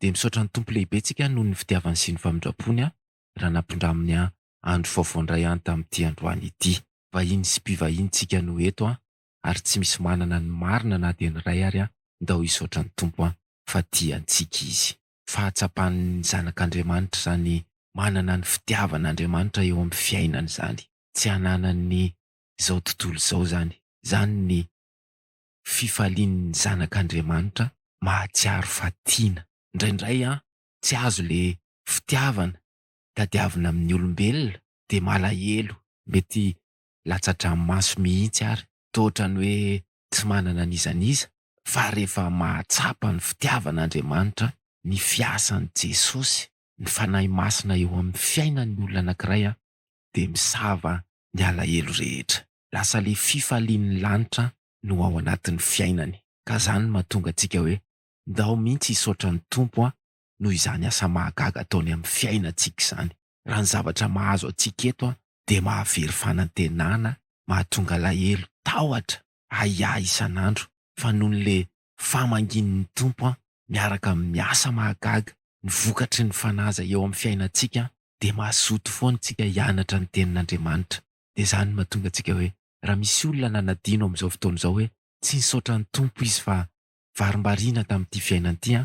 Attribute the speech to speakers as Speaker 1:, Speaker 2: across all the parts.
Speaker 1: De misaotra ny tompo lehibe tsika noho ny fitiavany sy ny famindrapony raha nampindra amin'ny andro vaovaondray any tamin'ity androany ity. Vahiny sy mpivahintsika no eto ary tsy misy manana ny marina na de ny ray ary ndao hisaotra ny tompo fa tiantsika izy. Fahatsapan'ny zanak'Andriamanitra zany manana ny fitiavan'Andriamanitra eo amin'ny fiainany zany. Tsy hananany zao tontolo zao zany. Zany ny fifalian'ny zanak'Andriamanitra mahatsiaro fatiana. Indraindray tsy azo le fitiavana tadiavina amin'ny olombelona de malahelo, mety latsa-dranomaso mihitsy ary. Tohatra ny hoe tsy manana an'izaniza, fa rehefa mahatsapa ny fitiavan'Andriamanitra, ny fiasan'i Jesosy, ny fanahy masina eo amin'ny fiainan'ny olona anankiray de misava ny alahelo rehetra. Lasa le fifalian'ny lanitra no ao anatin'ny fiainany. Ka zany mahatonga antsika hoe ndao mihitsy hisaotra ny tompo noho izany asa mahagaga ataony amin'ny fiainantsika izany. Raha ny zavatra mahazo antsika eto de mahavery fanantenana, mahatonga alahelo tahotra ahiahy isan'andro, fa noho le famangin'ny tompo miaraka amin'ny asa mahagaga, ny vokatry ny fanaza eo amin'ny fiainantsika de mazoto foana tsika hianatra ny tenin'Andriamanitra. De zany mahatonga antsika hoe raha misy olona nanadino amin'izao fotoana izao hoe tsy nisaotra ny tompo izy fa varimbariana tamin'ity fiainany ity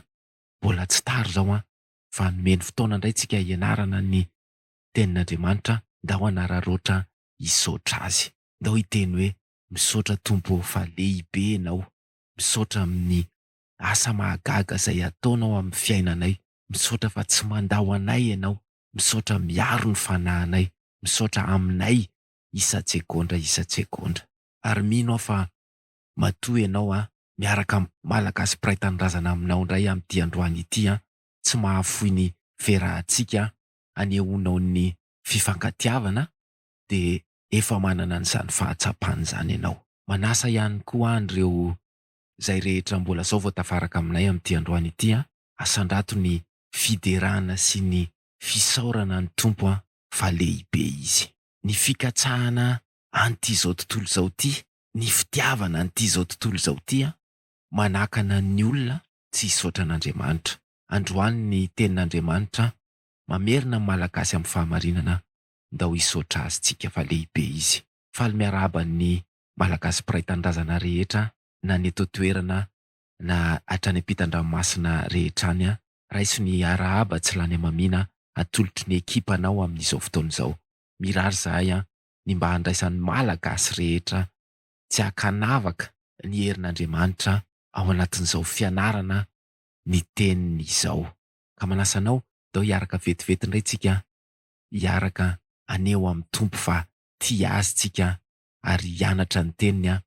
Speaker 1: mbola tsy taro zao fa nomeny fotoana indray tsika hianarana ny tenin'Andriamanitra, ndao hanararoatra hisaotra azy. Ndao hiteny hoe misaotra tompo fa lehibe ianao, misaotra amin'ny asa mahagaga izay ataonao amin'ny fiainanay, misaotra fa tsy mandao anay ianao, misaotra miaro ny fanahinay, misaotra aminay isa-tsegondra. Ary mino fa matoa ianao miaraka malagasy mpiray tanindrazana aminao indray amin'ity androany ity tsy mahafoy ny ferahantsika anehoanao ny fifankatiavana de efa manana an'izany fahatsapany zany ianao. Manasa ihany koa an'ireo zay rehetra mbola zao vao tafaraka aminay amin'ity androany ity asandrato ny fiderana sy ny fisaorana ny tompo fa lehibe izy. Ny fikatsahana an'ity zao tontolo zao ty, ny fitiavana an'ity zao tontolo zao ty manakana ny olona tsy hisaotra an'Andriamanitra. Androany ny tenin'Andriamanitra mamerina ny malagasy amin'ny fahamarinana ndao hisaotra azy tsika fa lehibe izy. Faly miarahaba ny malagasy mpiray tanindrazana rehetra na ny eto toerana na hatrany ampitan-dranomasina rehetra any raiso ny arahaba tsy lany amamina atolotry ny ekipanao amin'izao fotoana izao. Mirary zahay ny mba handraisan'ny malagasy rehetra tsy hakanavaka ny herin'Andriamanitra ao anatin'izao fianarana ny teniny izao. Ka manasa anao ndao hiaraka vetivety indray tsika hiaraka aneo amin'ny tompo fa tia azy tsika ary hianatra ny teniny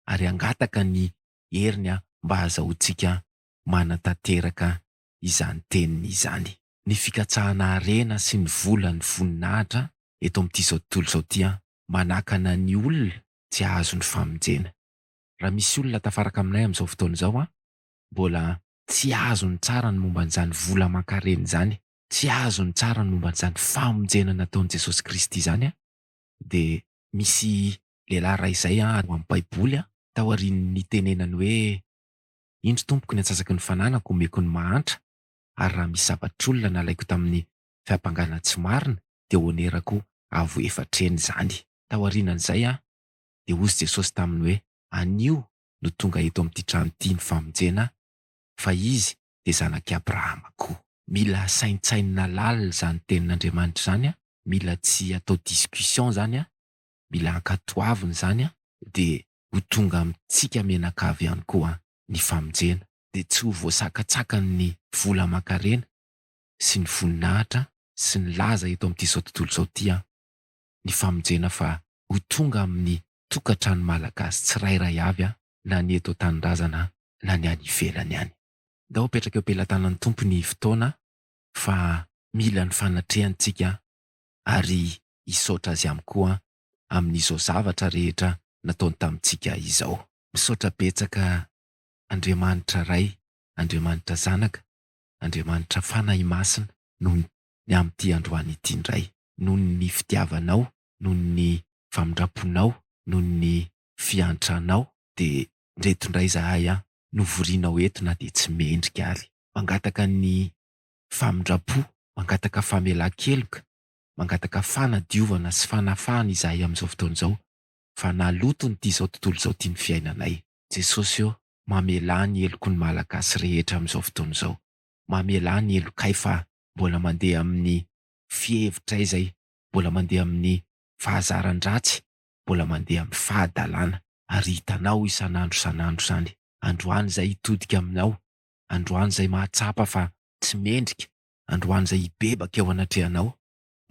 Speaker 1: ary hangataka ny heriny mba hahazoantsika manatanteraka izany teniny izany. Ny fikatsahana harena sy ny vola ny voninahitra eto amin'ity zao tontolo zao ty manakana ny olona tsy ahazo ny famonjena. Raha misy olona tafaraka aminay amin'izao fotoana izao mbola tsy azo ny tsara ny momba an'izany vola aman-karena zany, tsy azo ny tsara ny momba an'izany famonjena nataon'i Jesosy Kristy zany de misy lehilahy ray izay amin'ny Baiboly taorian'ny tenenany hoe indro tompoko ny antsasaky ny fananako omeko ny mahantra ary raha misy zavatr'olona nalaiko tamin'ny fiampangana tsy marina de onerako avo efatreny zany. Taorianan'izay de hozy Jesosy taminy hoe anio no tonga eto amin'ity trano ity ny famonjena fa izy de zanaky Abrahama koa. Mila saintsaina lalina zany tenin'Andriamanitra zany mila tsy atao discussion zany mila ankatoavina zany de ho tonga amintsika menakavy ihany koa ny famonjena. De tsy ho voasakatsakany ny vola aman-karena sy ny voninahitra sy ny laza eto amin'ity zao tontolo zao ty ny famonjena fa ho tonga amin'ny tokantrano malagasy tsirairay avy na ny eto tanindrazana na ny any ivelany any. Ndao petraka eo am-pelantanan'ny tompo ny fotoana fa mila ny fanatrehantsika ary hisaotra azy ihany koa amin'izao zavatra rehetra nataony tamintsika izao. Misaotra betsaka Andriamanitra Ray, Andriamanitra Zanaka, Andriamanitra Fanahy Masina noho ny amin'ity androany ity indray, noho ny fitiavanao, noho ny famindraponao, noho ny fiantranao de ndreto indray zahay novorianao eto na de tsy mendrika ary. mangataka ny famindrapo, mangataka famelan-keloka, mangataka fanadiovana sy fanafahana izahay amin'izao fotoana izao. Fa nalotony ity izao tontolo izao tia ny fiainanay. Jesosy io, mamelà ny heloko ny malagasy rehetra amin'izao fotoana izao. Mamelà ny helokay fa mbola mandeha amin'ny fihevitra izay, mbola mandeha amin'ny fahazaran-dratsy, mbola mandeha amin'ny fahadalàna. Ary hitanao isan'andro izany. Androany izay hitodika aminao, androany izay mahatsapa fa tsy mendrika, androany izay hibebaka eo anatrehanao,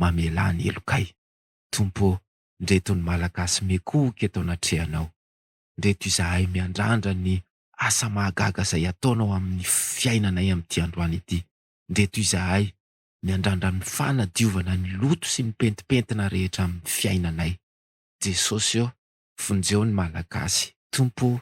Speaker 1: mamelà ny helokay. Tompo, ndreto ny malagasy mekoka eto anatrehanao. Ndreto izahay miandrandra ny asa mahagaga izay ataonao amin'ny fiainanay amin'ity androany ity. Ndreto izahay miandrandra ny fanadiovana ny loto sy ny pentipentina rehetra amin'ny fiainanay. Jesosy io, vonjeo ny malagasy. Tompo,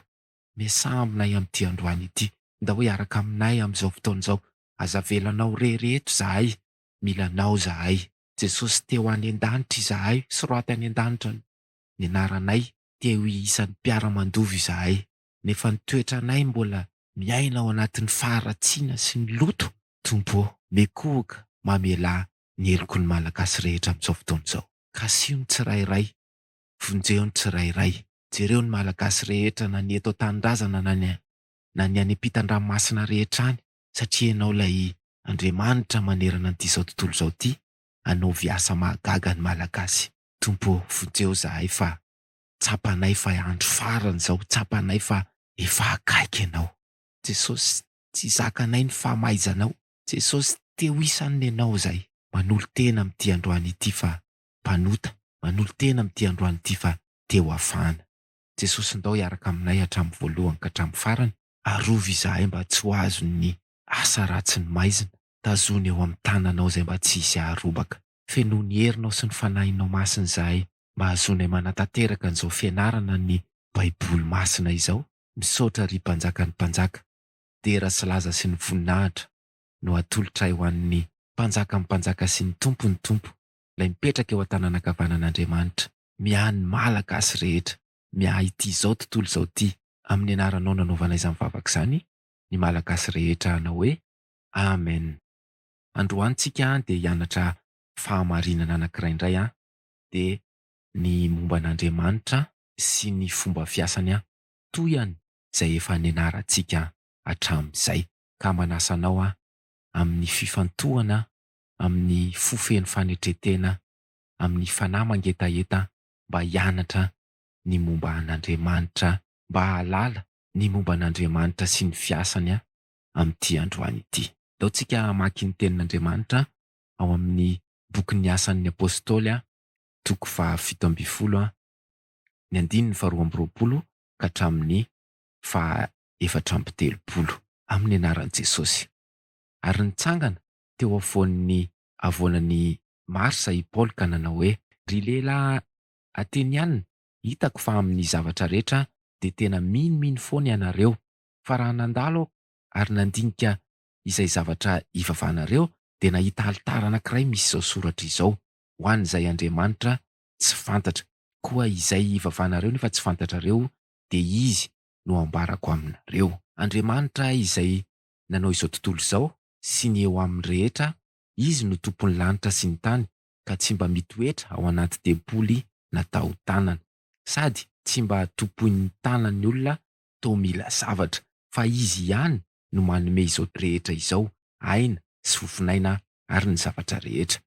Speaker 1: miasa aminay amin'ity androany ity. Nda hoe araka aminay amin'izao fotoana izao. Aza velanao rehetra izahay, milanao izahay. Jesosy, teo any an-danitra izahay, soraty any an-danitra ny anaranay, teo isan'ny mpiara-mandovy izahay. Nefa ny toetranay mbola miaina ao anatin'ny faharatsiana sy ny loto. Tompo, mekoka mamelà ny heloko ny malagasy rehetra amin'izao fotoana izao. Kasio ny tsirairay, vonjeo ny tsirairay. Jereo ny malagasy rehetra na ny eto an-tanindrazana na ny any ampitan-dranomasina rehetra any, satria ianao ilay Andriamanitra manerana an'ity izao tontolo izao ity, hanaovy asa mahagaga ny malagasy. Tompo, vonjeo izahay fa tsapanay fa andro farany izao, tsapanay fa efa akaiky ianao. Jesosy, tsy zakanay ny fahamaizanao. Jesosy, teo isan'ny ianao izay. Manolo tena amin'ity androany ity fa mpanota, manolo tena amin'ity androany ity fa teo afahana. Jesosy, ndao hiaraka aminay hatramin'ny voalohany ka hatramin'ny farany. Arovy izahay mba tsy ho azon'ny asa ratsy ny maizina. Tazony eo amin'ny tananao izay mba tsy hisy aharobaka. Fenoa ny herinao sy ny fanahinao masina izahay, mba hazonay manatanteraka an'izao fianarana ny Baiboly masina izao. Misaotra ry mpanjaka ny mpanjaka. Dera sy laza sy ny voninahitra no atolotra ho an'ny mpanjaka ny mpanjaka sy ny tompo, ilay mipetraka eo an-tanana ankavanan'Andriamanitra. Miahy ny malagasy rehetra, miahy ity izao tontolo izao ity. Amin'ny anaranao nanaovana izany vavaka izany, ny malagasy rehetra hanao hoe amen. Androantsika dia hianatra fahamarinana anankiray indray, dia ny momba an'Andriamanitra sy ny fomba fiasany toy ihany izay efa nianarantsika hatramin'izay. Ka manasanao amin'ny fifantohana, amin'ny fofeny fanetretena, amin'ny fanahy mangetaheta, mba hianatra ny momba an'Andriamanitra, mba hahalala ny momba an'Andriamanitra sy ny fiasany amin'ity androany ity. Daontsika hamaky ny tenin'Andriamanitra ao amin'ny bokin'ny asan'ny apôstôly, toko 17, ny 2:20 ka hatramin'ny 4:30, amin'ny anaran'i Jesosy. Ary nitsangana teo afovoan'ny avoanan'ny Marsa i Paoly ka nanao hoe, ry lehilahy Ateniana, hitako fa amin'ny zavatra rehetra dia tena minomino foana ianareo. Fa raha nandalo ary nandinika izay zavatra ivavahanareo, dia nahita alitara anankiray misy izao soratra izao: ho an'izay Andriamanitra tsy fantatra. Koa izay ivavahanareo nefa tsy fantatrareo, dia izy no ambarako aminareo. Andriamanitra izay nanao izao tontolo izao sy ny eo amin'ny rehetra, izy no tompon'ny lanitra sy ny tany, ka tsy mba mitoetra ao anaty tempoly natao tanana, sady tsy mba tompon'ny tanan'ny olona toa mila zavatra, fa izy ihany no manome izao rehetra izao, aina sy fofinaina ary ny zavatra rehetra.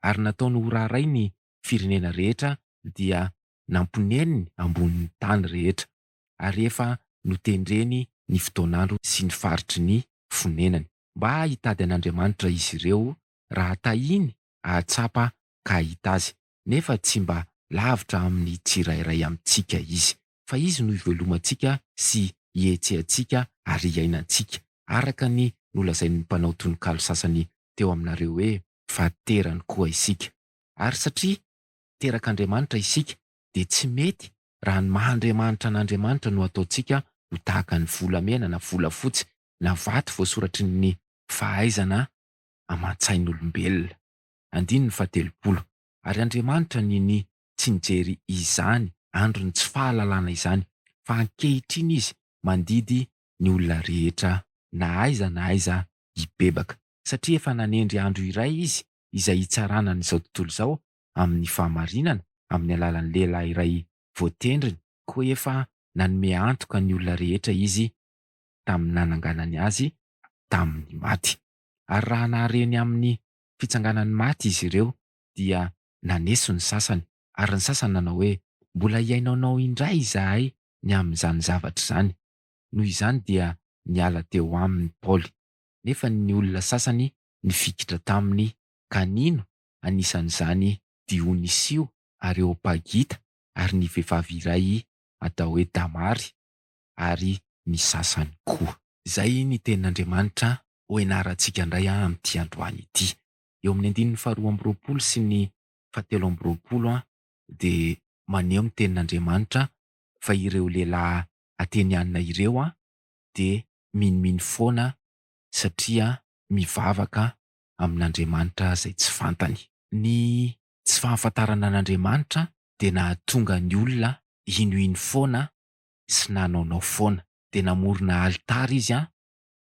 Speaker 1: Ary nataony ho raharay ny firenena rehetra dia namponeniny ambonin'ny tany rehetra, ary efa notendreny ny fotoan'andro sy ny faritry ny fonenany, mba hitady an'Andriamanitra izy ireo, raha tahiny ahatsapa ka hahita azy, nefa tsy mba lavitra amin'ny tsirairay amintsika izy, fa izy no ivelomantsika sy hietsehantsika ary hiainantsika, araka ny nolazain'ny mpanao tononkalo sasany teo aminareo hoe, fa terany koa isika. Ary satria terak'Andriamanitra isika, dia tsy mety raha ny maha-Andriamanitra n'Andriamanitra no ataontsika ho tahaka ny volamena na volafotsy na vato voasoratry ny fahaizana aman-tsain'olombelona. 30. Ary Andriamanitra ny tsy nijery izany androny tsy fahalalana izany, fa ankehitriny izy mandidy ny olona rehetra na aiza hibebaka. Satria efa nanendry andro iray izy izay hitsarana n'izao tontolo izao amin'ny fahamarinana amin'ny alalan'ny lehilahy iray voatendriny, koa efa nanome antoka ny olona rehetra izy tamin'ny nananganany azy tamin'ny maty. Ary raha nahareny amin'ny fitsanganan'ny maty izy ireo dia naneso ny sasany, ary ny sasany nanao hoe mbola hiainaonao indray izahay ny amin'izany zavatra izany. Noho izany dia niala teo aminy Paoly. Nefa ny olona sasany nifikitra taminy kanino anisan'izany Dionisio, Areopagita ary ny vehivavy iray atao hoe Damary, ary ny sasany koa. Izay ny tenin'Andriamanitra ho ianarantsika indray amin'ity androany ity. Eo amin'ny 2:20 sy ny 7:20 dia maneho ny tenin'Andriamanitra fa ireo lehilahy atenianina ireo dia miniminy foana satria mivavaka amin'Andriamanitra izay tsy fantany. Ny tsy fahafantarana an'Andriamanitra dia nahatonga ny olona inoino foana sy nanaonao foana. Dia namorona alitara izy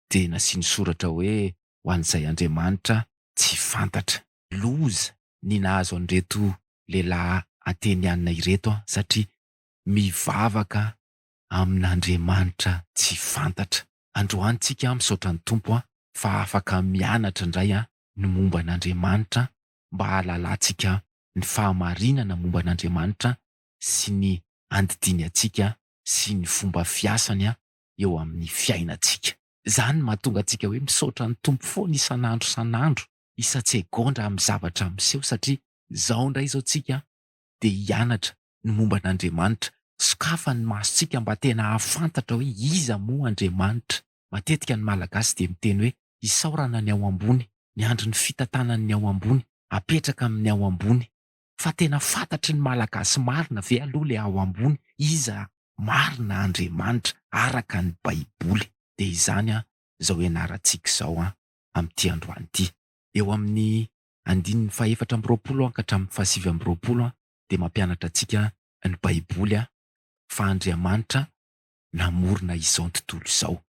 Speaker 1: dia nasiany soratra hoe ho an'izay Andriamanitra tsy fantatra. Loza ny nahazo an'ireto lehilahy atenianina ireto satria mivavaka amin'Andriamanitra tsy fantatra. Androany tsika misaotra ny Tompo fa afaka mianatra indray ny momba an'Andriamanitra mba hahalalantsika ny fahamarinana momba an'Andriamanitra sy ny andidiny antsika sy ny fomba fiasany eo amin'ny fiainantsika. Izany mahatonga antsika hoe misaotra ny Tompo foana isan'andro isan'andro, isa-tsegondra amin'ny zavatra miseho, satria izao indray izao tsika dia hianatra ny momba an'Andriamanitra, sokafa ny masontsika mba tena hahafantatra hoe iza moa Andriamanitra. Matetika ny Malagasy dia miteny hoe isaorana ny ao ambony, ny andro ny fitantanany ny ao ambony, apetraka amin'ny ao ambony. Fa tena fantatry ny Malagasy marina ve aloha le ao ambony? Iza marina Andriamanitra araka ny Baiboly? Dia izany izao ianarantsika izao amin'ity androany ity. Eo amin'ny 4:20 ka hatramin'ny 7:20 dia mampianatra antsika ny Baiboly fa Andriamanitra namorona izao tontolo izao.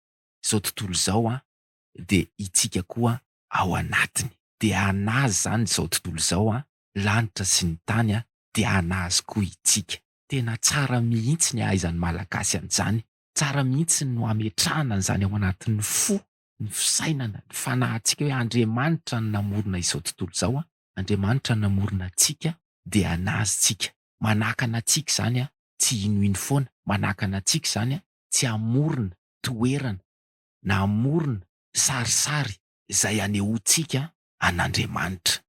Speaker 1: Izao tontolo izao dia itsika koa ao anatiny. Dia hanazy izany izao tontolo izao lanitra sy ny tany dia hanazy koa itsika. Tena tsara mihitsy ny ahaizan'ny Malagasy an'izany. Tsara mihitsy no hametrahana an'izany ao anatin'ny fo, ny fisainana, ny fanahintsika hoe Andriamanitra no namorona izao tontolo izao. Andriamanitra no namorona antsika dia hanazyntsika. Manakana antsika izany tsy inoino foana. Manakana antsika izany tsy hamorona toerana na hamorona sarisary izay anehoantsika an'Andriamanitra.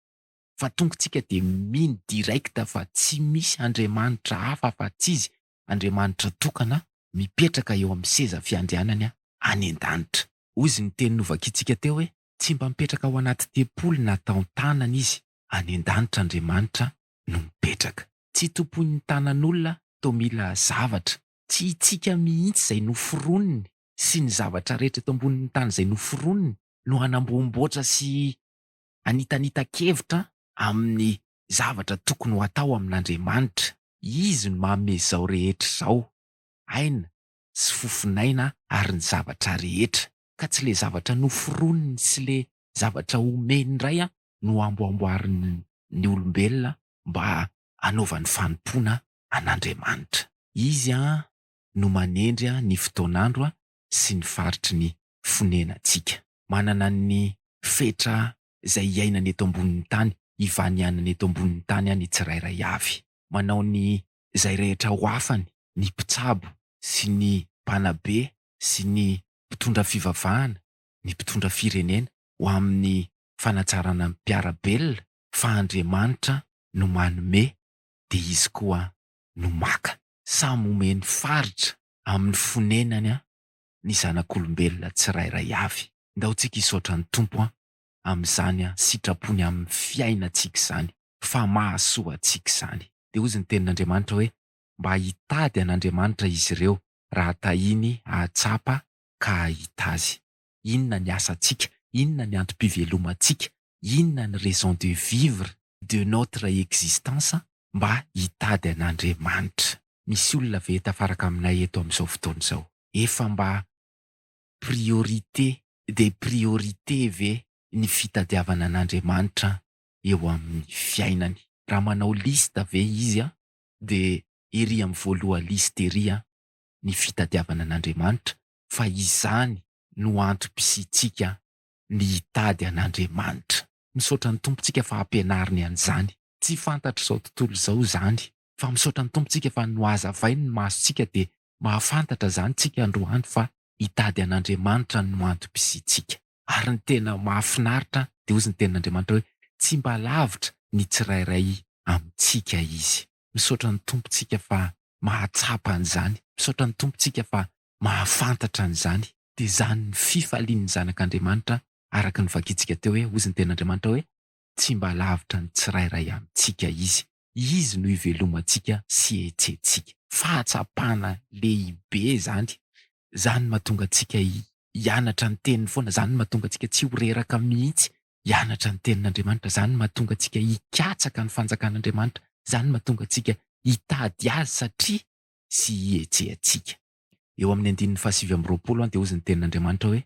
Speaker 1: Fa tongontsika dia mino direkta fa tsy misy Andriamanitra hafa fa tsy izy, Andriamanitra tokana mipetraka eo amin'ny seza fiandrianany any an-danitra. Hozy ny teny novakitsika teo hoe tsy mba mipetraka ao anaty tempoly na taon-tanana izy, any an-danitra Andriamanitra no mipetraka. Tsy tompon'ny tanan'olona toa mila zavatra, tsy itsika mihitsy izay noforoniny sy ny zavatra rehetra eto ambonin'ny tany izay noforoniny no hanamboamboatra sy anitanita-kevitra amin'ny zavatra tokony ho atao amin'Andriamanitra. Izy no manome izao rehetra izao, aina sy fofinaina ary ny zavatra rehetra, ka tsy le zavatra noforoniny sy le zavatra omeny indray no amboamboarin'ny ny olombelona mba hanaovany fanompoana an'Andriamanitra. Izy no manendry ny fotoan'andro sy ny faritry ny fonenantsika. Manana ny fetra izay hiainany eto ambonin'ny tany, hivanianany eto ambonin'ny tany ny tsirairay avy. Manao ny izay rehetra ho afany, ny mpitsabo sy ny mpanabe sy ny mpitondra fivavahana, ny mpitondra firenena ho amin'ny fanatsarana ny mpiarabelona, fa Andriamanitra no manome dia izy koa no maka. Samy omeny faritra amin'ny fonenany ny zanak'olombelona tsirairay avy. Ndaontsika hisaotra ny Tompo amin'izany sitrapony amin'ny fiainantsika izany, fa mahasoa antsika izany. Dia hozy ny tenin'Andriamanitra hoe mba hitady an'Andriamanitra izy ireo raha tahiny hahatsapa ka hahita azy. Inona ny asantsika? Inona ny antom-pivelomantsika? Inona ny raison de vivre de notre existence? Mba hitady an'Andriamanitra. Misy olona ve tafaraka aminay eto amin'izao fotoana izao? Efa mba priorité de priorité ve ny fitadiavana an'Andriamanitra eo amin'ny fiainany? Raha manao lista ve izy de ery amin'ny voaloha lista ery ny fitadiavana an'Andriamanitra, fa izany no antom-pisitsika ny hitady an'Andriamanitra. Misaotra ny tompontsika fa ampianariny an'izany. Tsy fantatra zao tontolo zao zany, fa misaotra ny tompontsika fa no hazavainy ny masontsika de mahafantatra zany tsika androany fa hitady an'Andriamanitra no antom-pisitsika. Ary ny tena mahafinaritra de ozy ny tenin'Andriamanitra hoe tsy mba lavitra ny tsirairay amintsika izy. Misaotra ny tompontsika fa mahatsapa an'izany. Misaotra ny tompontsika fa mahafantatra an'izany. De zany ny fifalian'ny zanak'Andriamanitra araka ny vakitsika teo hoe ozy ny tenin'Andriamanitra hoe tsy mba lavitra ny tsirairay amintsika izy. Izy no ivelomantsika sy hetsentsika. Fahatsapana lehibe zany. Zany mahatonga antsika hianatra ny teniny foana, zany mahatonga antsika tsy horeraka mihitsy hianatra ny tenin'Andriamanitra, zany mahatonga antsika hikatsaka ny fanjakan'Andriamanitra, zany mahatonga antsika hitady azy satria sy hihetsehantsika. Eo amin'ny 9:20 dia ozy ny tenin'Andriamanitra hoe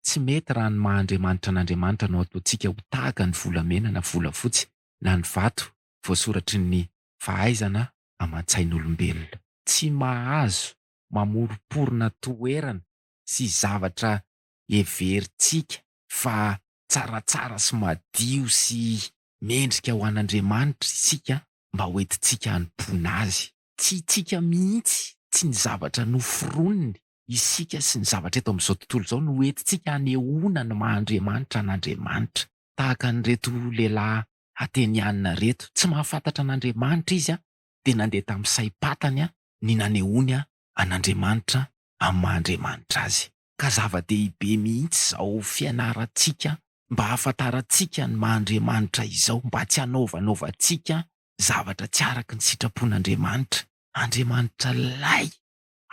Speaker 1: tsy mety raha ny maha-Andriamanitra an'Andriamanitra no ataontsika ho tahaka ny volamena na volafotsy na ny vato voasoratry ny fahaizana aman-tsain'olombelona. Tsy mahazo mamoroporona toerana sy zavatra heverintsika fa tsaratsara sy madio sy mendrika ho an'Andriamanitra isika mba hoentintsika hanompoana azy. Tsy tsika mihitsy, tsy ny zavatra noforoniny isika sy ny zavatra eto amin'izao tontolo izao no hoentintsika hanehoana ny maha-Andriamanitra an'Andriamanitra. Tahaka an'ireto lehilahy atenianina reto, tsy mahafantatra an'Andriamanitra izy dia nandeha tamin'ny saim-patany ny nanehoany an'Andriamanitra amin'ny maha-Andriamanitra azy. Ka zava-dehibe mihitsy izao fianarantsika mba hahafantarantsika ny maha-Andriamanitra izao, mba tsy hanaovantsika zavatra tsy araka ny sitrapon'Andriamanitra. Andriamanitra lay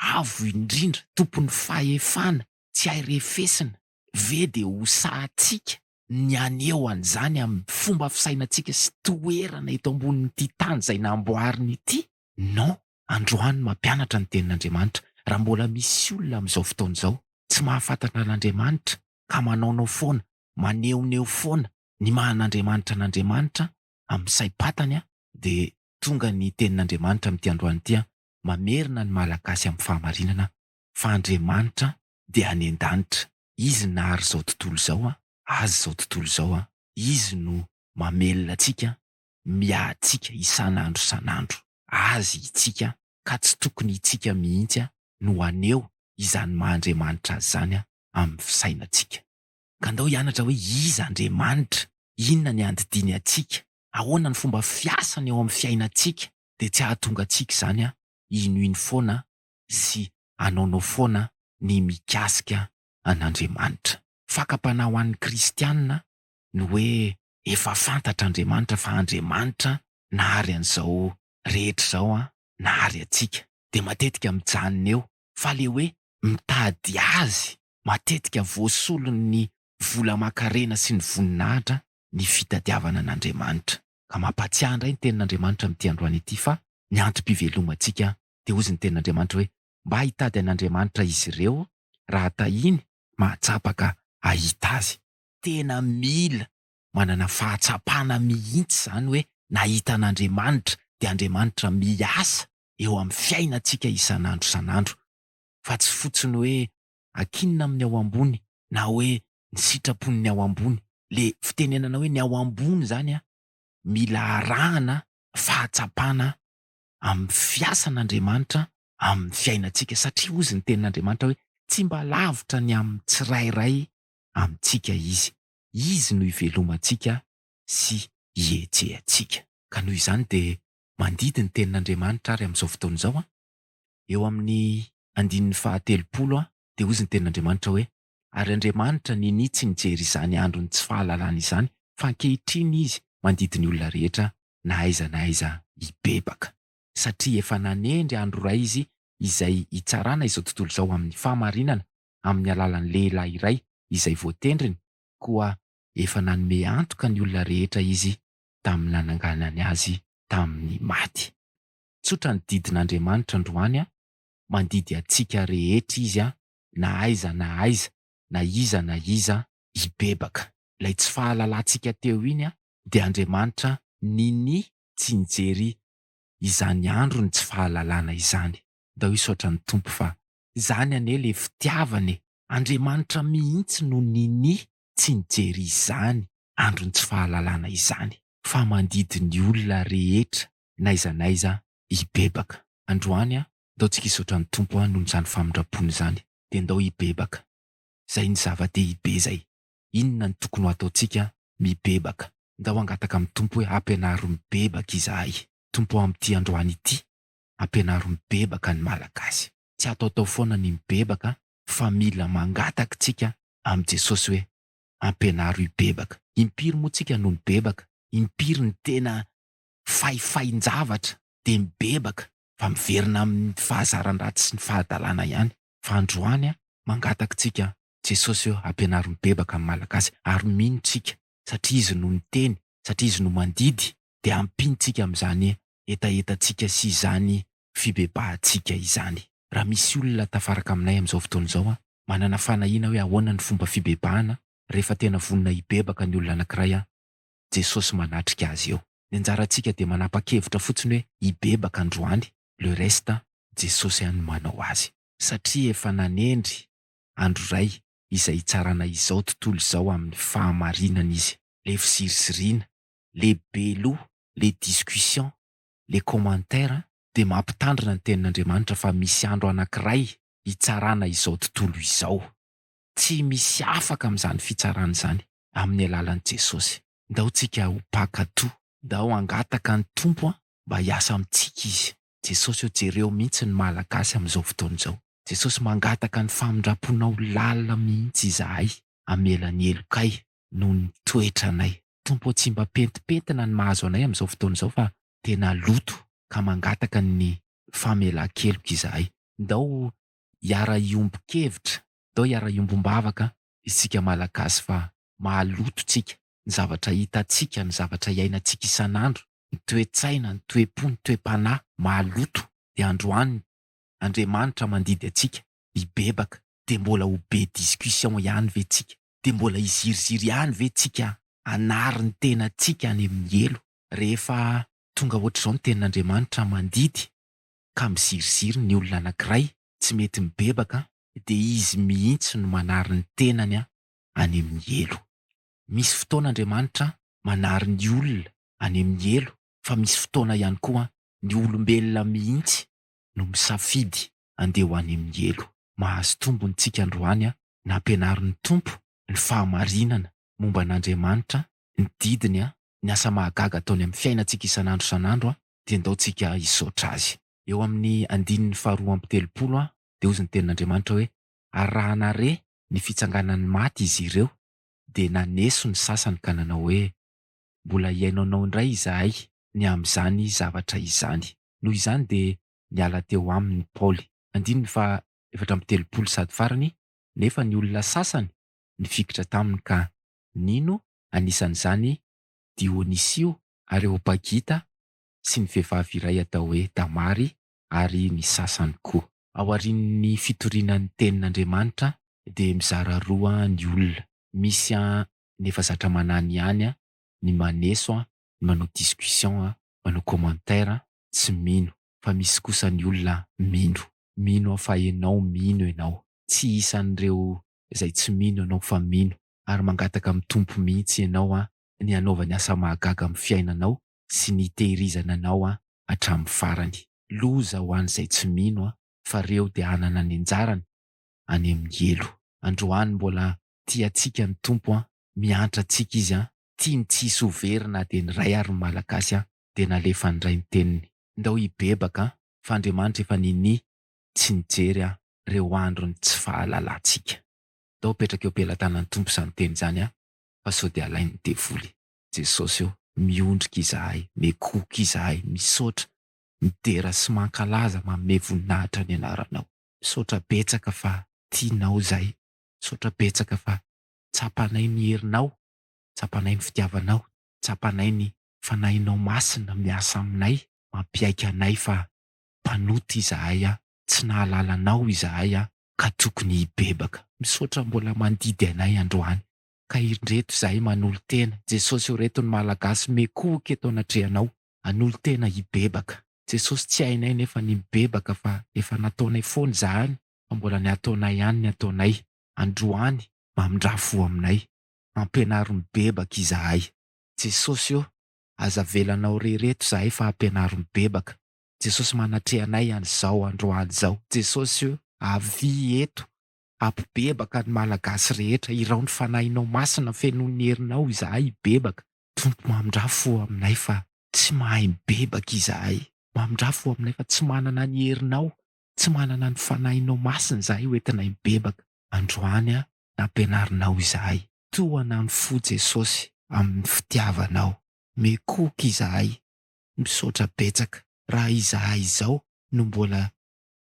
Speaker 1: avo indrindra, tompon'ny fahefana, tsy hairefesina, ve dia ho sahantsika ny aneho an'izany amin'ny fomba fisainantsika sy toerana eto ambonin'ity tany izay namboariny ity? Non, androany mampianatra ny tenin'Andriamanitra. Raha mbola misy olona amin'izao fotoana izao tsy mahafantatra an'Andriamanitra ka manaonao foana, maneoneo foana ny mahan'Andriamanitra an'Andriamanitra amin'ny saim-patany dia tonga ny tenin'Andriamanitra amin'ity androany ity mamerina ny malagasy amin'ny fahamarinana fa Andriamanitra dia any an-danitra. Izy nahary izao tontolo izao azy izao tontolo izao izy no mamelona antsika, miahantsika isan'andro isan'andro. Azy itsika ka tsy tokony itsika mihitsy no aneo izany maha-Andriamanitra azy zany amin'ny fisainantsika. Ka andao hianatra hoe iza Andriamanitra, inona ny andidiny antsika, ahoana ny fomba fiasany eo amin'ny fiainantsika, dia tsy hahatonga antsika izany inoino foana sy anaonao foana ny mikasika an'Andriamanitra. Fakapanahy ho an'ny kristianina no hoe efa fantatra Andriamanitra fa Andriamanitra nahary an'izao rehetra izao nahary antsika. Dia matetika mijanona eo, fa le hoe mitady azy matetika voasolon'ny vola aman-karena sy ny voninahitra ny fitadiavana an'Andriamanitra. Ka mampatsiahy indray ny tenin'Andriamanitra amin'ity androany ity fa ny antom-pivelomantsika dia ozy ny tenin'Andriamanitra hoe mba hitady an'Andriamanitra izy ireo raha tahiny mahatsapaka ahita azy. Tena mila manana fahatsapana mihitsy zany hoe nahita an'Andriamanitra dia Andriamanitra miasa eo amin'ny fiainantsika isan'andro isan'andro. Fa tsy fotsiny hoe akinona amin'ny ao ambony na hoe ny sitrapon'ny ao ambony. Le fitenenana hoe ny ao ambony zany mila arahana fahatsapana amin'ny fiasan'Andriamanitra amin'ny fiainantsika, satria ozy ny tenin'Andriamanitra hoe tsy mba lavitra ny amin'ny tsirairay amintsika izy. Izy no ivelomantsika sy hihetsehantsika. Ka noho izany dia mandidy ny tenin'Andriamanitra ary amin'izao fotoana izao eo amin'ny 130 dia ozy ny tenin'Andriamanitra hoe ary Andriamanitra ninitsy nijery izany andro ny tsy fahalalana izany, fa ankehitriny izy mandidy ny olona rehetra na aiza hibebaka. Satria efa nanendry andro iray izy izay hitsarana izao tontolo izao amin'ny fahamarinana amin'ny alalan'ny lehilahy iray izay voatendriny, koa efa nanome antoka ny olona rehetra izy tamin'ny nananganany azy tamin'ny maty. Tsotra ny didin'Andriamanitra androany mandidy antsika rehetra izy na aiza na iza hibebaka. Ilay tsy fahalalantsika teo iny dia Andriamanitra niny tsy nijery izany andro ny tsy fahalalana izany. Ndao isaotra ny Tompo fa izany anie le fitiavany. Andriamanitra mihitsy no niny tsy nijery izany andro ny tsy fahalalana izany, fa mandidy ny olona rehetra n'aiza hibebaka. Androany ndao tsika isaotra ny Tompo noho izany famindrapony izany, dia ndao hibebaka. Zay ny zava-dehibe zay. Inona ny tokony ho ataontsika? Mibebaka. Ndao hangataka amin'ny Tompo hoe ampianaro mibebaka izahay. Tompo amin'ity androany ity, ampianaro mibebaka ny malagasy. Tsy ataotao foana ny mibebaka, fa mila mangataka tsika amin'ny Jesosy hoe ampianaro hibebaka. Impiry moa tsika no mibebaka? Impiry ny tena faifain-javatra dia mibebaka fa miverina amin'ny fahazaran-dratsy sy ny fahadalana ihany. Fa androany mangataka tsika Jesosy hoe ampianaro mibebaka amin'ny malagasy, ary mino tsika satria izy no niteny, satria izy no mandidy, dia ampintsika amin'izany etaetantsika sy izany fibebahantsika izany. Raha misy olona tafaraka aminay amin'izao fotoana izao manana fanahiana hoe ahoana ny fomba fibebahana rehefa tena vonona hibebaka ny olona anankiray, Jesosy manatrika azy eo. Ny anjarantsika dia manapa-kevitra fotsiny hoe hibebaka androany, le reste Jesosy ihany no manao azy. Satria efa nanendry andro iray izay hitsarana izao tontolo izao amin'ny fahamarinana izy. Le fisirisiriana, le beloha, le discussion, le commentaire dia mampitandrina ny tenin'Andriamanitra fa misy andro anankiray hitsarana izao tontolo izao. Tsy misy afaka amin'izany fitsarana izany amin'ny alalan'i Jesosy. Ndao tsika ho mpaka-to, ndao hangataka ny Tompo mba hiasa amintsika izy. Jesosy jereo mihitsy ny malagasy amin'izao fotoana izao. Jesosy mangataka ny famindraponao lalina mihitsy izahay, amela ny elokay noho ny toetranay. Tompo tsy mba pentipentina ny mahazo anay amin'izao fotoana izao fa tena loto, ka mangataka ny famelan-keloka izahay. Ndao hiara hiombon-kevitra, ndao hiara hiombom-bavaka isika malagasy fa mahaloto tsika. Ny zavatra hitantsika, ny zavatra iainantsika isan'andro, ny toe-tsaina, ny toe-po, ny toe-panahy, mahaloto. Dia androany Andriamanitra mandidy antsika hibebaka. Dia mbola ho be discussion ihany ve tsika? Dia mbola hiziriziry ihany ve tsika hanary ny tenantsika any amin'ny elo? Rehefa tonga ohatr'izao ny tenin'Andriamanitra mandidy ka miziriziry ny olona anankiray tsy mety mibebaka, dia izy mihitsy no manary ny tenany any amin'ny elo. Misy fotoana Andriamanitra manary ny olona any amin'ny elo, fa misy fotoana ihany koa ny olombelona mihitsy no misafidy andeha ho any amin'ny elo. Mahazo tombony tsika androany na ampianaro ny Tompo ny fahamarinana momba an'Andriamanitra, ny didiny, ny asa mahagaga ataony amin'ny fiainantsika isan'andro dia ndao tsika hisaotra azy. Eo amin'ny 2:20 dia hozy ny tenin'Andriamanitra hoe arahana re ny fitsanganan'ny maty izy ireo, dia naneso ny sasany ka nanao hoe mbola hiainanao indray izahay ny amin'izany zavatra izany. Noho izany dia niala teo aminy Paoly. 2:23 nefa ny olona sasany nifikitra taminy ka nino anisan'izany Dionisio, Areopagita sy ny vehivavy iray atao hoe Tamary, ary ny sasany koa. Ao aorian'ny fitorianan'ny tenin'Andriamanitra dia mizara roa ny olona. Misy ny efa zatra manany ihany ny maneso, ny manao discussion, manao commentaire, tsy mino. Fa misy kosa ny olona mino. Mino fa ianao mino ianao. Tsy isan'ireo izay tsy mino ianao fa mino. Ary mangataka amin'ny Tompo mihitsy ianao ny hanaovany asa mahagaga amin'ny fiainanao sy ny tehirizana anao hatramin'ny farany. Loza ho an'izay tsy mino fa reo dia hanana ny anjarany any amin'ny elo. Androany mbola tiantsika ny Tompo miantra antsika izy tiany tsisy overina dia ny ray ary ny malagasy dia nalefa ny ray ny teniny. Ndao hibebaka fa Andriamanitra efa niny tsy nijery reo androny tsy fahalalantsika. Ndao petraka eo am-pelantanan'ny Tompo izany teny izany fa sao dia alainy ny devoly. Jesosy eo miondrika izahay, mekoka izahay, misaotra, midera sy mankalaza, manome voninahitra ny anaranao. Misaotra betsaka fa tianao izahay. Misaotra betsaka fa tsapanay ny herinao, tsapanay ny fitiavanao, tsapanay ny fanahinao masina miasa aminay, mampiaika anay fa mpanoty izahay, tsy nahalalanao izahay ka tokony hibebaka. misaotra mbola mandidy anay androany. Ka indreto zahay manolo tena, Jesosy io reto ny malagasy mekoky eto anatrehanao, anolo tena hibebaka. Jesosy tsy hainay nefa ny mibebaka fa efa nataonay foana zahany, fa mbola ny ataonay ihany ny ataonay. Androany mamindra-fo aminay, ampianaro mibebaka izahay. Jesosy io aza velanao rereto zahay fa ampianaro mibebaka. Jesosy manatrehanay an'izao androany zao. Jesosy io avy eto ampibebaka ny malagasy rehetra, irao ny fanahinao masina fenoin'ny herinao izahay hibebaka. Tompo mamindra-fo aminay fa tsy mahay mibebaka izahay. Mamindra-fo aminay fa tsy manana ny herinao, tsy manana ny fanahinao masina izahay hoentinay mibebaka. Androany nampianarinao izahay. Tohana ny fo Jesosy amin'ny fitiavanao. Mekoky izahay, misaotra betsaka. Raha izahay izao no mbola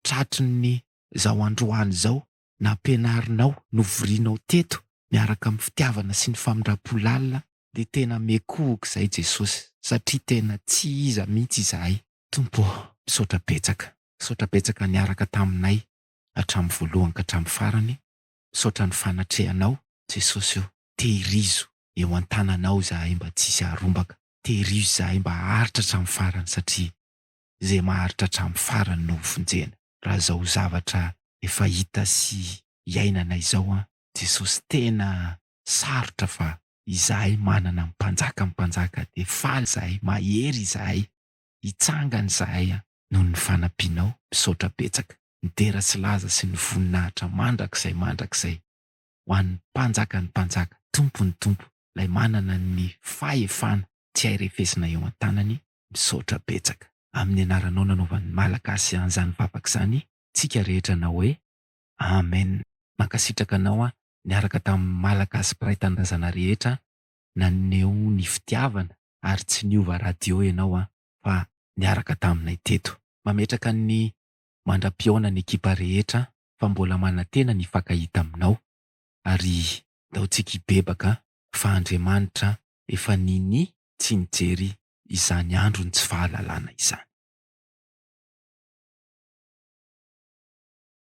Speaker 1: tratrin'ny zao androany zao, nampianarinao, novorianao teto miaraka amin'ny fitiavana sy ny famindram-polalina, dia tena mekoky izay Jesosy, satria tena tsy iza mihitsy izahay. Tompo, misaotra betsaka niaraka taminay hatramin'ny voalohany ka hatramin'ny farany. Misaotra ny fanatrehanao Jesosy io. Tehirizo eo an-tananao izahay mba tsisy harombaka. Tehirizo izahay mba haharitra hatramin'ny farany, satria izay maharitra hatramin'ny farany no vonjena. Raha zao zavatra efa hita sy iainana izao Jesosy tena sarotra fa izahay manana mpanjaka dia faly izahay, mahery izahay, hitsangana izahay noho ny fanampianao. Misaotra betsaka. Ny dera sy laza sy ny voninahitra mandrakizay ho an'ny mpanjaka ny mpanjaka, tompo ny tompo, ilay manana ny fahefana tsy hay refesina eo an-tanany. Misaotra betsaka. Amin'ny anaranao nanaovan'ny malagasy an'izany vavaka izany, tsika rehetra na hoe amen. Mankasitraka anao niaraka tamin'ny malagasy mpiray tanindrazana rehetra, naneho ny fitiavana ary tsy niova radio ianao fa niaraka taminay teto. Mametraka ny mandram-piaona ny ekipa rehetra fa mbola manantena ny fankahita aminao, ary daontsika hibebaka fa Andriamanitra efa nini tsy nijery izany andro ny tsy fahalalana izany.